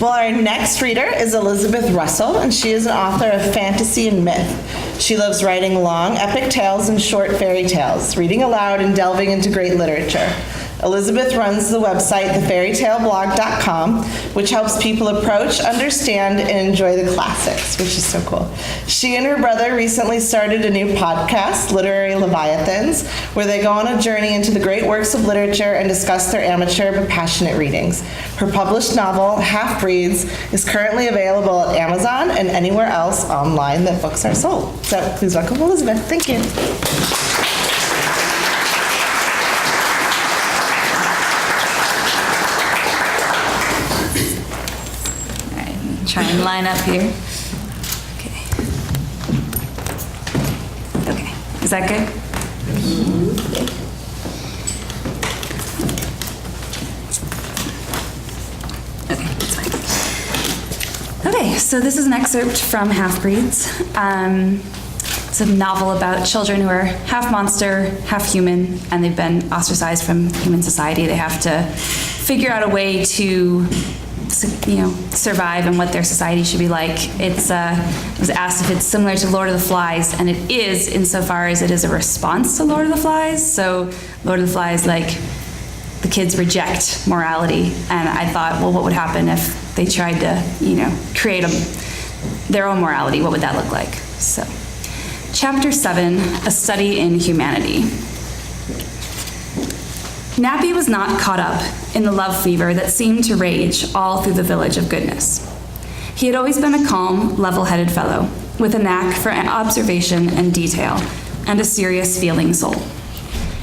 Well, our next reader is Elizabeth Russell, and she is an author of fantasy and myth. She loves writing long, epic tales and short fairy tales, reading aloud and delving into great literature. Elizabeth runs the website thefairytaleblog.com, which helps people approach, understand, and enjoy the classics, which is so cool. She and her brother recently started a new podcast, Literary Leviathans, where they go on a journey into the great works of literature and discuss their amateur but passionate readings. Her published novel, Half-Breeds, is currently available at Amazon and anywhere else online that books are sold. So please welcome Elizabeth. Thank you. Try and line up here. Okay. Okay. Is that good? Okay, that's fine. Okay, so this is an excerpt from Half-Breeds. It's a novel about children who are half monster, half human, and they've been ostracized from human society. They have to figure out a way to survive and what their society should be like. It was asked if it's similar to Lord of the Flies, and it is insofar as it is a response to Lord of the Flies. So Lord of the Flies, like, the kids reject morality, and I thought, well, what would happen if they tried to, create their own morality? What would that look like? So, Chapter 7, A Study in Humanity. Nappy was not caught up in the love fever that seemed to rage all through the village of goodness. He had always been a calm, level-headed fellow, with a knack for observation and detail, and a serious feeling soul.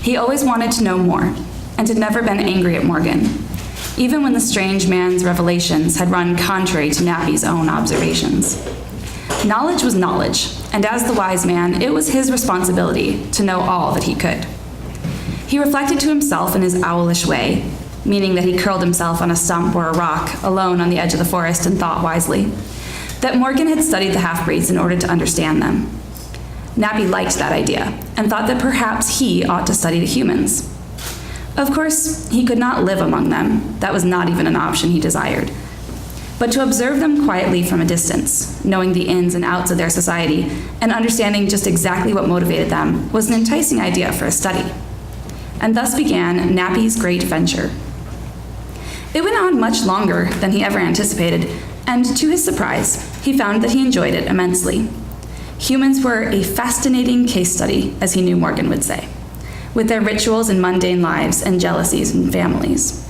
He always wanted to know more, and had never been angry at Morgan, even when the strange man's revelations had run contrary to Nappy's own observations. Knowledge was knowledge, and as the wise man, it was his responsibility to know all that he could. He reflected to himself in his owlish way, meaning that he curled himself on a stump or a rock, alone on the edge of the forest, and thought wisely, that Morgan had studied the half-breeds in order to understand them. Nappy liked that idea, and thought that perhaps he ought to study the humans. Of course, he could not live among them. That was not even an option he desired. But to observe them quietly from a distance, knowing the ins and outs of their society, and understanding just exactly what motivated them, was an enticing idea for a study. And thus began Nappy's great venture. It went on much longer than he ever anticipated, and to his surprise, he found that he enjoyed it immensely. Humans were a fascinating case study, as he knew Morgan would say, with their rituals and mundane lives and jealousies and families.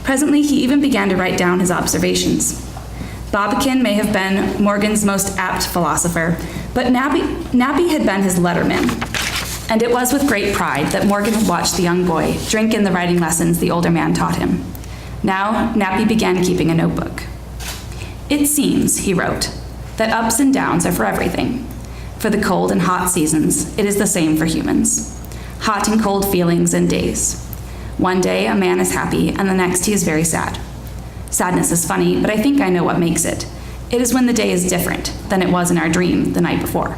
Presently, he even began to write down his observations. Bobbikin may have been Morgan's most apt philosopher, but Nappy had been his letterman. And it was with great pride that Morgan had watched the young boy drink in the writing lessons the older man taught him. Now, Nappy began keeping a notebook. "It seems," he wrote, "that ups and downs are for everything. For the cold and hot seasons, it is the same for humans. Hot and cold feelings and days. One day a man is happy, and the next he is very sad. Sadness is funny, but I think I know what makes it. It is when the day is different than it was in our dream the night before.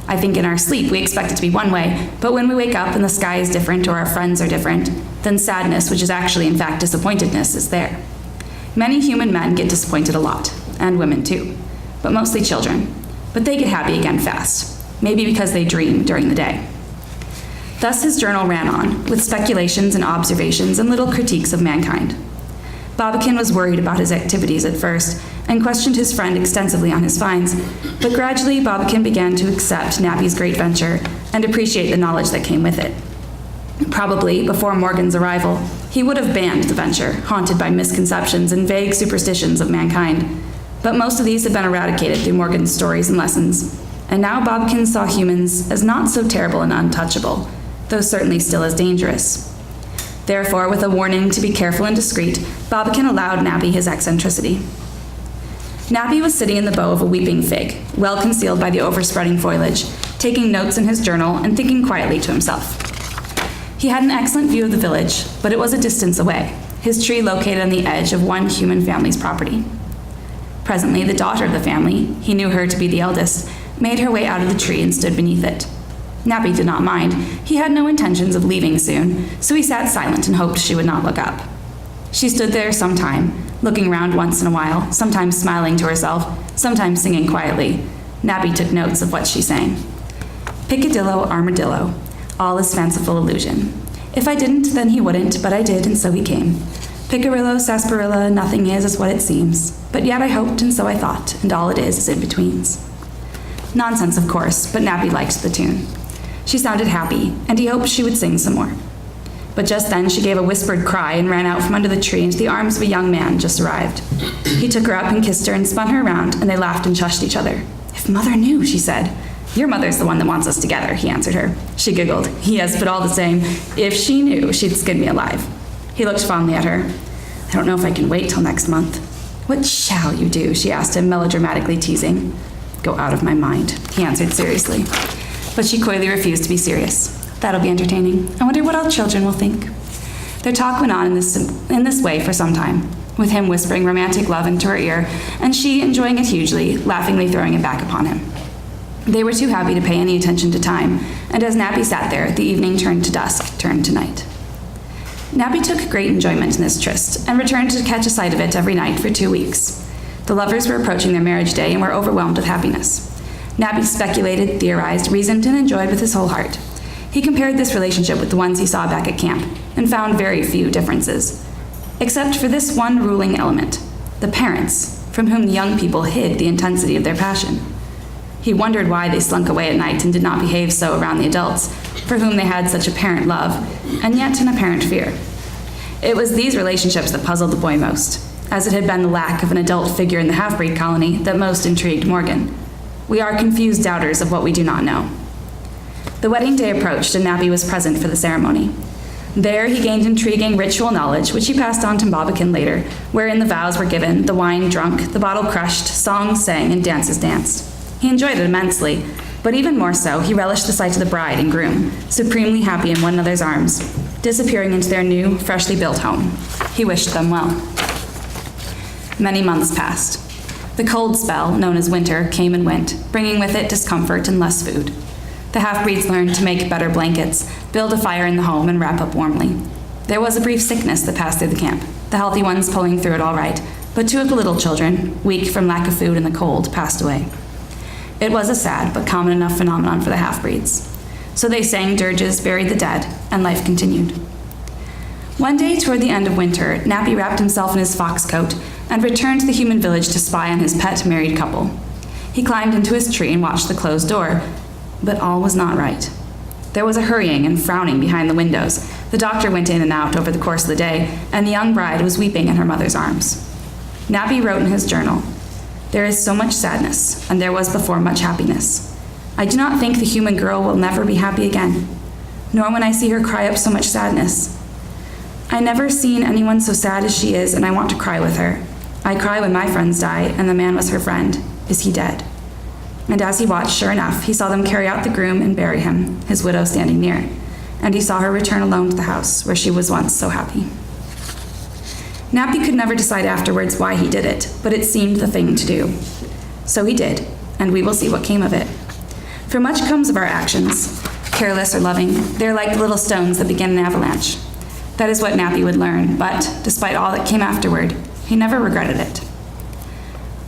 I think in our sleep we expect it to be one way, but when we wake up and the sky is different or our friends are different, then sadness, which is actually in fact disappointedness, is there. Many human men get disappointed a lot, and women too, but mostly children. But they get happy again fast, maybe because they dream during the day." Thus his journal ran on, with speculations and observations and little critiques of mankind. Bobbikin was worried about his activities at first, and questioned his friend extensively on his finds, but gradually Bobbikin began to accept Nappy's great venture and appreciate the knowledge that came with it. Probably, before Morgan's arrival, he would have banned the venture, haunted by misconceptions and vague superstitions of mankind. But most of these had been eradicated through Morgan's stories and lessons, and now Bobbikin saw humans as not so terrible and untouchable, though certainly still as dangerous. Therefore, with a warning to be careful and discreet, Bobbikin allowed Nappy his eccentricity. Nappy was sitting in the bough of a weeping fig, well concealed by the overspreading foliage, taking notes in his journal and thinking quietly to himself. He had an excellent view of the village, but it was a distance away, his tree located on the edge of one human family's property. Presently, the daughter of the family, he knew her to be the eldest, made her way out of the tree and stood beneath it. Nappy did not mind. He had no intentions of leaving soon, so he sat silent and hoped she would not look up. She stood there some time, looking around once in a while, sometimes smiling to herself, sometimes singing quietly. Nappy took notes of what she sang. Picadillo, armadillo, all is fanciful illusion. If I didn't, then he wouldn't, but I did, and so he came. Picarillo, sarsaparilla, nothing is what it seems. But yet I hoped, and so I thought, and all it is in-betweens. Nonsense, of course, but Nappy liked the tune. She sounded happy, and he hoped she would sing some more. But just then she gave a whispered cry and ran out from under the tree into the arms of a young man just arrived. He took her up and kissed her and spun her around, and they laughed and shushed each other. If Mother knew, she said. Your mother's the one that wants us together, he answered her. She giggled. Yes, but all the same, if she knew, she'd skin me alive. He looked fondly at her. I don't know if I can wait till next month. What shall you do? She asked him, melodramatically teasing. Go out of my mind, he answered seriously. But she coyly refused to be serious. That'll be entertaining. I wonder what all children will think. Their talk went on in this way for some time, with him whispering romantic love into her ear, and she enjoying it hugely, laughingly throwing it back upon him. They were too happy to pay any attention to time, and as Nappy sat there, the evening turned to dusk, turned to night. Nappy took great enjoyment in this tryst, and returned to catch a sight of it every night for 2 weeks. The lovers were approaching their marriage day and were overwhelmed with happiness. Nappy speculated, theorized, reasoned, and enjoyed with his whole heart. He compared this relationship with the ones he saw back at camp, and found very few differences. Except for this one ruling element, the parents, from whom the young people hid the intensity of their passion. He wondered why they slunk away at night and did not behave so around the adults, for whom they had such apparent love, and yet an apparent fear. It was these relationships that puzzled the boy most, as it had been the lack of an adult figure in the half-breed colony that most intrigued Morgan. We are confused doubters of what we do not know. The wedding day approached, and Nappy was present for the ceremony. There he gained intriguing ritual knowledge, which he passed on to Bobakin later, wherein the vows were given, the wine drunk, the bottle crushed, songs sang, and dances danced. He enjoyed it immensely, but even more so, he relished the sight of the bride and groom, supremely happy in one another's arms, disappearing into their new, freshly built home. He wished them well. Many months passed. The cold spell, known as winter, came and went, bringing with it discomfort and less food. The half-breeds learned to make better blankets, build a fire in the home, and wrap up warmly. There was a brief sickness that passed through the camp, the healthy ones pulling through it all right, but 2 of the little children, weak from lack of food and the cold, passed away. It was a sad but common enough phenomenon for the half-breeds. So they sang dirges, buried the dead, and life continued. One day toward the end of winter, Nappy wrapped himself in his fox coat and returned to the human village to spy on his pet married couple. He climbed into his tree and watched the closed door, but all was not right. There was a hurrying and frowning behind the windows. The doctor went in and out over the course of the day, and the young bride was weeping in her mother's arms. Nappy wrote in his journal, "There is so much sadness, and there was before much happiness. I do not think the human girl will never be happy again, nor when I see her cry up so much sadness. I never seen anyone so sad as she is, and I want to cry with her. I cry when my friends die, and the man was her friend. Is he dead?" And as he watched, sure enough, he saw them carry out the groom and bury him, his widow standing near, and he saw her return alone to the house where she was once so happy. Nappy could never decide afterwards why he did it, but it seemed the thing to do. So he did, and we will see what came of it. For much comes of our actions, careless or loving. They're like the little stones that begin an avalanche. That is what Nappy would learn, but despite all that came afterward, he never regretted it.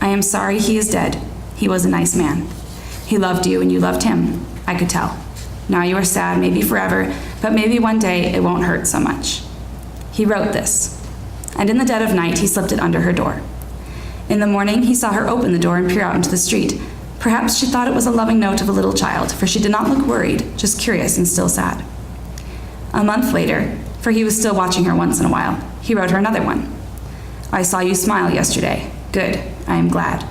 I am sorry he is dead. He was a nice man. He loved you and you loved him, I could tell. Now you are sad, maybe forever, but maybe one day it won't hurt so much. He wrote this, and in the dead of night he slipped it under her door. In the morning he saw her open the door and peer out into the street. Perhaps she thought it was a loving note of a little child, for she did not look worried, just curious and still sad. A month later, for he was still watching her once in a while, he wrote her another one. I saw you smile yesterday. Good, I am glad.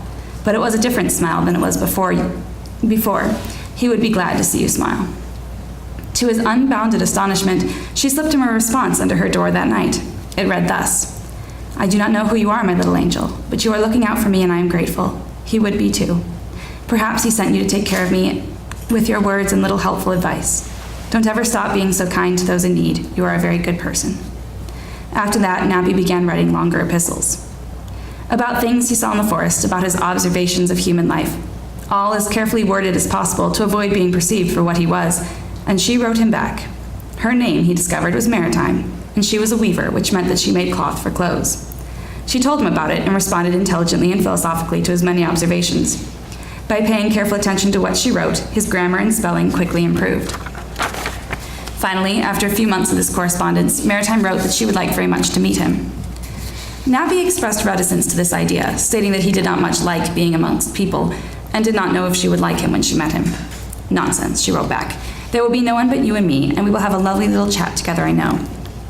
But it was a different smile than it was before. He would be glad to see you smile. To his unbounded astonishment, she slipped him a response under her door that night. It read thus, I do not know who you are, my little angel, but you are looking out for me and I am grateful. He would be too. Perhaps he sent you to take care of me with your words and little helpful advice. Don't ever stop being so kind to those in need. You are a very good person. After that, Nappy began writing longer epistles. About things he saw in the forest, about his observations of human life, all as carefully worded as possible to avoid being perceived for what he was, and she wrote him back. Her name, he discovered, was Maritime, and she was a weaver, which meant that she made cloth for clothes. She told him about it and responded intelligently and philosophically to his many observations. By paying careful attention to what she wrote, his grammar and spelling quickly improved. Finally, after a few months of this correspondence, Maritime wrote that she would like very much to meet him. Nappy expressed reticence to this idea, stating that he did not much like being amongst people and did not know if she would like him when she met him. Nonsense, she wrote back. There will be no one but you and me, and we will have a lovely little chat together, I know.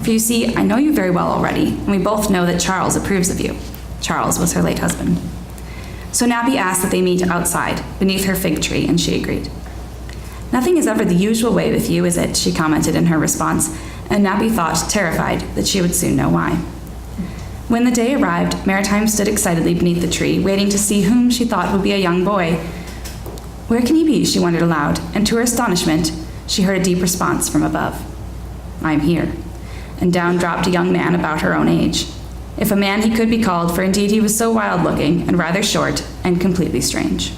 For you see, I know you very well already, and we both know that Charles approves of you. Charles was her late husband. So Nappy asked that they meet outside, beneath her fig tree, and she agreed. Nothing is ever the usual way with you, is it? She commented in her response, and Nappy thought, terrified, that she would soon know why. When the day arrived, Maritime stood excitedly beneath the tree, waiting to see whom she thought would be a young boy. Where can he be? She wondered aloud, and to her astonishment, she heard a deep response from above. I am here. And down dropped a young man about her own age. If a man he could be called, for indeed he was so wild-looking and rather short and completely strange.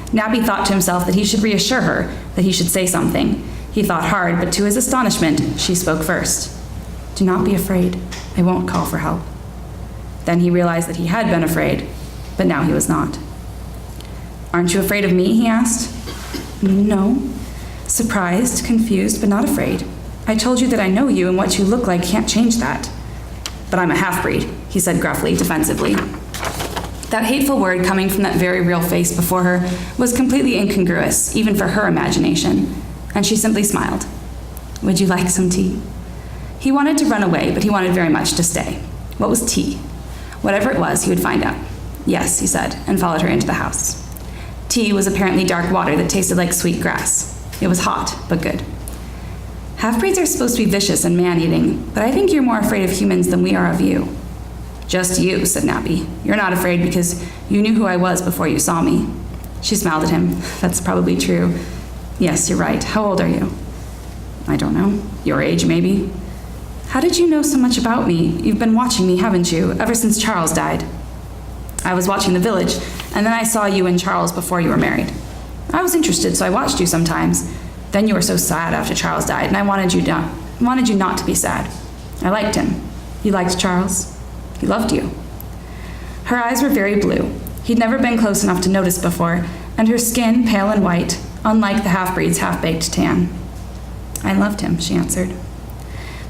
Nappy thought to himself that he should reassure her, that he should say something. He thought hard, but to his astonishment, she spoke first. Do not be afraid. I won't call for help. Then he realized that he had been afraid, but now he was not. Aren't you afraid of me? He asked. No. Surprised, confused, but not afraid. I told you that I know you, and what you look like can't change that. But I'm a half-breed, he said gruffly, defensively. That hateful word coming from that very real face before her was completely incongruous, even for her imagination, and she simply smiled. Would you like some tea? He wanted to run away, but he wanted very much to stay. What was tea? Whatever it was, he would find out. Yes, he said, and followed her into the house. Tea was apparently dark water that tasted like sweet grass. It was hot, but good. Half-breeds are supposed to be vicious and man-eating, but I think you're more afraid of humans than we are of you. Just you, said Nappy. You're not afraid because you knew who I was before you saw me. She smiled at him. That's probably true. Yes, you're right. How old are you? I don't know. Your age, maybe. How did you know so much about me? You've been watching me, haven't you, ever since Charles died? I was watching The Village, and then I saw you and Charles before you were married. I was interested, so I watched you sometimes. Then you were so sad after Charles died, and I wanted you not to be sad. I liked him. You liked Charles? He loved you. Her eyes were very blue. He'd never been close enough to notice before, and her skin, pale and white, unlike the half-breed's half-baked tan. I loved him, she answered.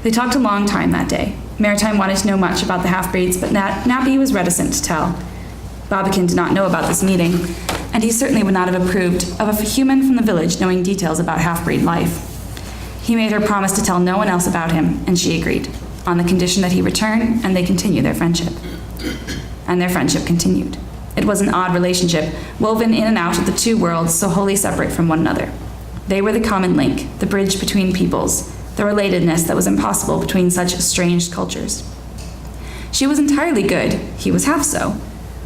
They talked a long time that day. Maritime wanted to know much about the half-breeds, but Nappy was reticent to tell. Bobbikin did not know about this meeting, and he certainly would not have approved of a human from the village knowing details about half-breed life. He made her promise to tell no one else about him, and she agreed, on the condition that he return and they continue their friendship. And their friendship continued. It was an odd relationship, woven in and out of the two worlds so wholly separate from one another. They were the common link, the bridge between peoples, the relatedness that was impossible between such estranged cultures. She was entirely good, he was half so,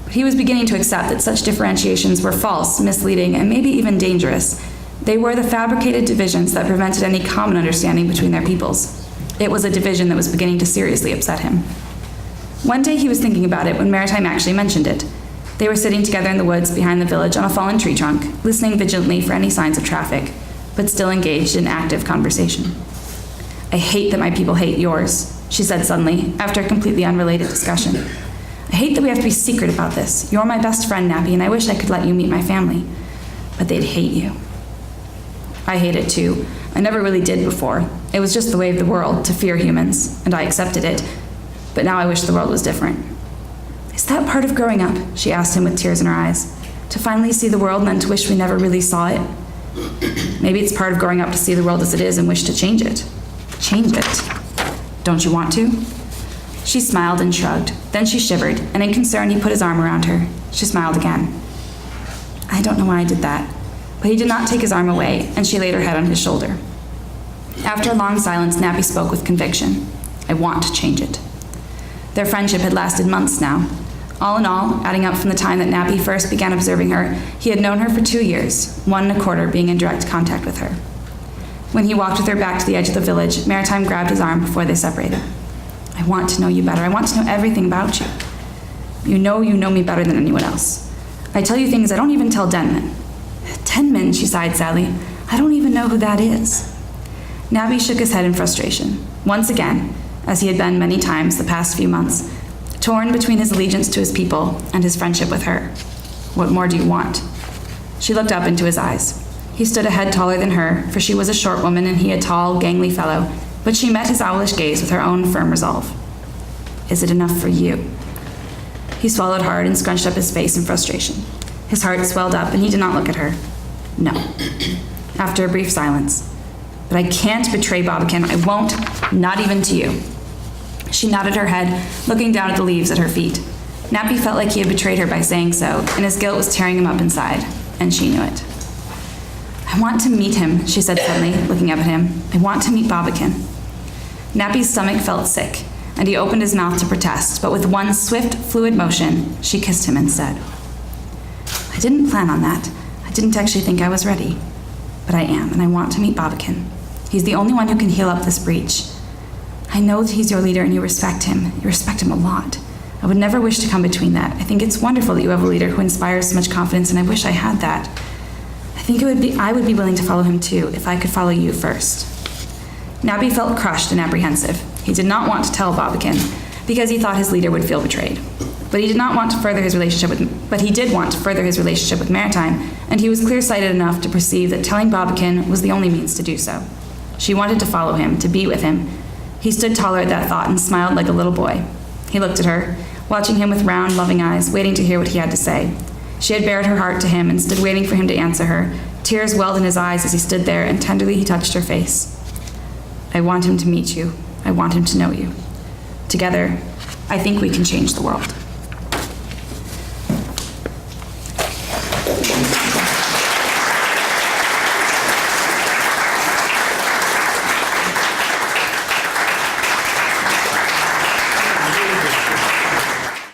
but he was beginning to accept that such differentiations were false, misleading, and maybe even dangerous. They were the fabricated divisions that prevented any common understanding between their peoples. It was a division that was beginning to seriously upset him. One day he was thinking about it when Maritime actually mentioned it. They were sitting together in the woods behind the village on a fallen tree trunk, listening vigilantly for any signs of traffic, but still engaged in active conversation. I hate that my people hate yours, she said suddenly, after a completely unrelated discussion. I hate that we have to be secret about this. You're my best friend, Nappy, and I wish I could let you meet my family. But they'd hate you. I hate it too. I never really did before. It was just the way of the world, to fear humans, and I accepted it. But now I wish the world was different. Is that part of growing up? She asked him with tears in her eyes. To finally see the world and then to wish we never really saw it? Maybe it's part of growing up to see the world as it is and wish to change it. Change it. Don't you want to? She smiled and shrugged. Then she shivered, and in concern he put his arm around her. She smiled again. I don't know why I did that. But he did not take his arm away, and she laid her head on his shoulder. After a long silence, Nappy spoke with conviction. I want to change it. Their friendship had lasted months now. All in all, adding up from the time that Nappy first began observing her, he had known her for 2 years, 1.25 being in direct contact with her. When he walked with her back to the edge of the village, Maritime grabbed his arm before they separated. I want to know you better. I want to know everything about you. You know me better than anyone else. I tell you things I don't even tell Denman. Denman, she sighed sadly. I don't even know who that is. Nappy shook his head in frustration. Once again, as he had been many times the past few months, torn between his allegiance to his people and his friendship with her. What more do you want? She looked up into his eyes. He stood a head taller than her, for she was a short woman and he a tall, gangly fellow, but she met his owlish gaze with her own firm resolve. Is it enough for you? He swallowed hard and scrunched up his face in frustration. His heart swelled up and he did not look at her. No. After a brief silence. But I can't betray Bobbicon. I won't, not even to you. She nodded her head, looking down at the leaves at her feet. Nappy felt like he had betrayed her by saying so, and his guilt was tearing him up inside, and she knew it. I want to meet him, she said suddenly, looking up at him. I want to meet Bobbicon. Nappy's stomach felt sick, and he opened his mouth to protest, but with one swift, fluid motion, she kissed him instead. I didn't plan on that. I didn't actually think I was ready. But I am, and I want to meet Bobbicon. He's the only one who can heal up this breach. I know that he's your leader and you respect him. You respect him a lot. I would never wish to come between that. I think it's wonderful that you have a leader who inspires so much confidence, and I wish I had that. I think I would be willing to follow him too, if I could follow you first. Nappy felt crushed and apprehensive. He did not want to tell Bobbicon, because he thought his leader would feel betrayed. But he did want to further his relationship with Maritime, and he was clear-sighted enough to perceive that telling Bobbicon was the only means to do so. She wanted to follow him, to be with him. He stood taller at that thought and smiled like a little boy. He looked at her, watching him with round, loving eyes, waiting to hear what he had to say. She had bared her heart to him and stood waiting for him to answer her. Tears welled in his eyes as he stood there, and tenderly he touched her face. I want him to meet you. I want him to know you. Together, I think we can change the world.